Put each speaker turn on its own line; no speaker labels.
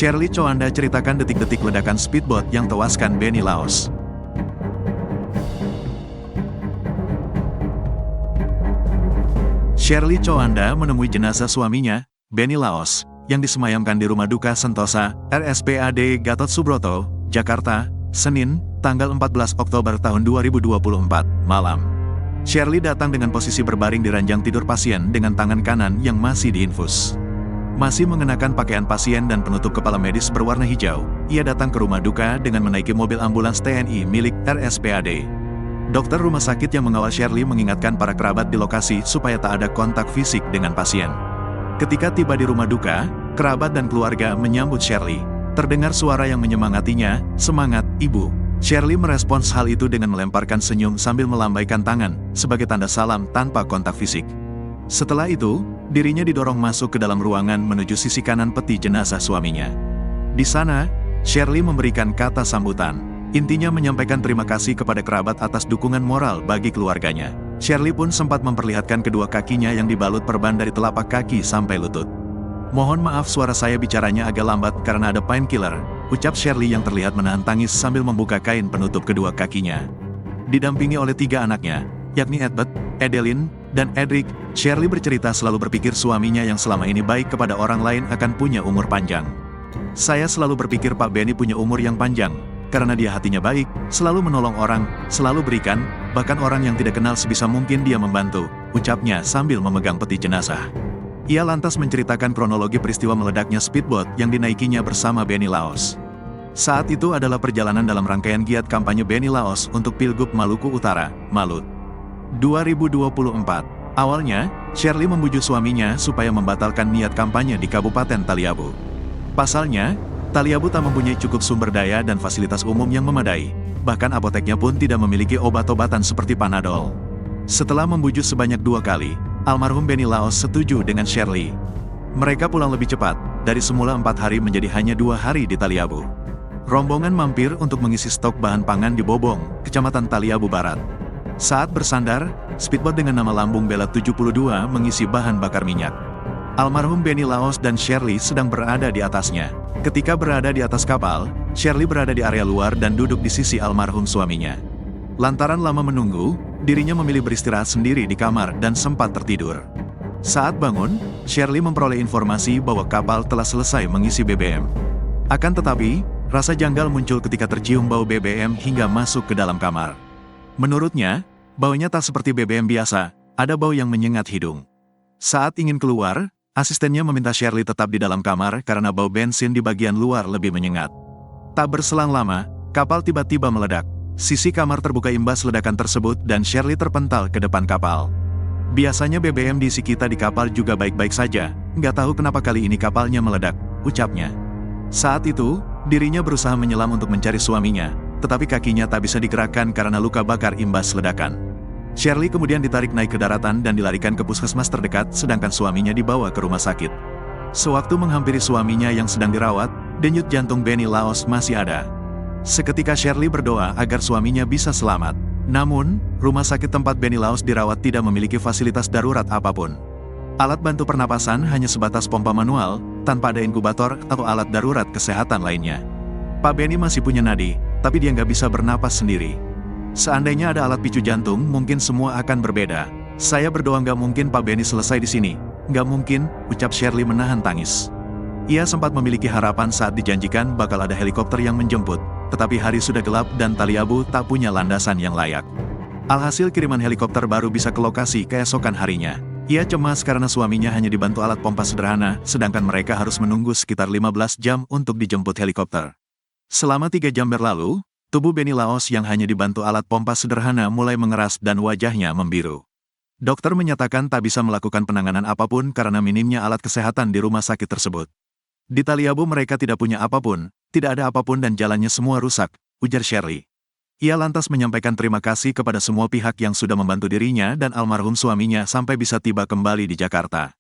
Shirley Choanda ceritakan detik-detik ledakan speedboat yang tewaskan Benny Laos. Shirley Choanda menemui jenazah suaminya, Benny Laos, yang disemayamkan di Rumah Duka Sentosa, RSPAD Gatot Subroto, Jakarta, Senin, tanggal 14 Oktober tahun 2024, malam. Shirley datang dengan posisi berbaring di ranjang tidur pasien dengan tangan kanan yang masih diinfus. Masih mengenakan pakaian pasien dan penutup kepala medis berwarna hijau, ia datang ke rumah duka dengan menaiki mobil ambulans TNI milik RSPAD. Dokter rumah sakit yang mengawal Shirley mengingatkan para kerabat di lokasi supaya tak ada kontak fisik dengan pasien. Ketika tiba di rumah duka, kerabat dan keluarga menyambut Shirley. Terdengar suara yang menyemangatinya, "Semangat, Ibu." Shirley merespons hal itu dengan melemparkan senyum sambil melambaikan tangan, sebagai tanda salam tanpa kontak fisik. Setelah itu, dirinya didorong masuk ke dalam ruangan menuju sisi kanan peti jenazah suaminya. Di sana, Shirley memberikan kata sambutan. Intinya menyampaikan terima kasih kepada kerabat atas dukungan moral bagi keluarganya. Shirley pun sempat memperlihatkan kedua kakinya yang dibalut perban dari telapak kaki sampai lutut. "Mohon maaf suara saya bicaranya agak lambat karena ada painkiller," ucap Shirley yang terlihat menahan tangis sambil membuka kain penutup kedua kakinya. Didampingi oleh 3 anaknya, yakni Edbert, Edeline, dan Edric, Shirley bercerita selalu berpikir suaminya yang selama ini baik kepada orang lain akan punya umur panjang. "Saya selalu berpikir Pak Benny punya umur yang panjang, karena dia hatinya baik, selalu menolong orang, selalu berikan, bahkan orang yang tidak kenal sebisa mungkin dia membantu," ucapnya sambil memegang peti jenazah. Ia lantas menceritakan kronologi peristiwa meledaknya speedboat yang dinaikinya bersama Benny Laos. Saat itu adalah perjalanan dalam rangkaian giat kampanye Benny Laos untuk Pilgub Maluku Utara, Malut 2024. Awalnya, Shirley membujuk suaminya supaya membatalkan niat kampanye di Kabupaten Taliabu. Pasalnya, Taliabu tak mempunyai cukup sumber daya dan fasilitas umum yang memadai, bahkan apoteknya pun tidak memiliki obat-obatan seperti Panadol. Setelah membujuk sebanyak 2 kali, almarhum Benny Laos setuju dengan Shirley. Mereka pulang lebih cepat, dari semula 4 hari menjadi hanya 2 hari di Taliabu. Rombongan mampir untuk mengisi stok bahan pangan di Bobong, Kecamatan Taliabu Barat. Saat bersandar, speedboat dengan nama lambung Bella 72 mengisi bahan bakar minyak. Almarhum Benny Laos dan Shirley sedang berada di atasnya. Ketika berada di atas kapal, Shirley berada di area luar dan duduk di sisi almarhum suaminya. Lantaran lama menunggu, dirinya memilih beristirahat sendiri di kamar dan sempat tertidur. Saat bangun, Shirley memperoleh informasi bahwa kapal telah selesai mengisi BBM. Akan tetapi, rasa janggal muncul ketika tercium bau BBM hingga masuk ke dalam kamar. Menurutnya, baunya tak seperti BBM biasa, ada bau yang menyengat hidung. Saat ingin keluar, asistennya meminta Shirley tetap di dalam kamar karena bau bensin di bagian luar lebih menyengat. Tak berselang lama, kapal tiba-tiba meledak. Sisi kamar terbuka imbas ledakan tersebut dan Shirley terpental ke depan kapal. "Biasanya BBM diisi kita di kapal juga baik-baik saja, nggak tahu kenapa kali ini kapalnya meledak," ucapnya. Saat itu, dirinya berusaha menyelam untuk mencari suaminya, tetapi kakinya tak bisa digerakkan karena luka bakar imbas ledakan. Shirley kemudian ditarik naik ke daratan dan dilarikan ke puskesmas terdekat sedangkan suaminya dibawa ke rumah sakit. Sewaktu menghampiri suaminya yang sedang dirawat, denyut jantung Benny Laos masih ada. Seketika Shirley berdoa agar suaminya bisa selamat. Namun, rumah sakit tempat Benny Laos dirawat tidak memiliki fasilitas darurat apapun. Alat bantu pernapasan hanya sebatas pompa manual, tanpa ada inkubator atau alat darurat kesehatan lainnya. Pak Benny masih punya nadi, tapi dia nggak bisa bernapas sendiri. Seandainya ada alat picu jantung, mungkin semua akan berbeda. Saya berdoa nggak mungkin Pak Benny selesai di sini. Nggak mungkin, ucap Shirley menahan tangis. Ia sempat memiliki harapan saat dijanjikan bakal ada helikopter yang menjemput, tetapi hari sudah gelap dan Taliabu tak punya landasan yang layak. Alhasil kiriman helikopter baru bisa ke lokasi keesokan harinya. Ia cemas karena suaminya hanya dibantu alat pompa sederhana, sedangkan mereka harus menunggu sekitar 15 jam untuk dijemput helikopter. Selama 3 jam berlalu, tubuh Benny Laos yang hanya dibantu alat pompa sederhana mulai mengeras dan wajahnya membiru. Dokter menyatakan tak bisa melakukan penanganan apapun karena minimnya alat kesehatan di rumah sakit tersebut. "Di Taliabu mereka tidak punya apapun, tidak ada apapun dan jalannya semua rusak," ujar Shirley. Ia lantas menyampaikan terima kasih kepada semua pihak yang sudah membantu dirinya dan almarhum suaminya sampai bisa tiba kembali di Jakarta.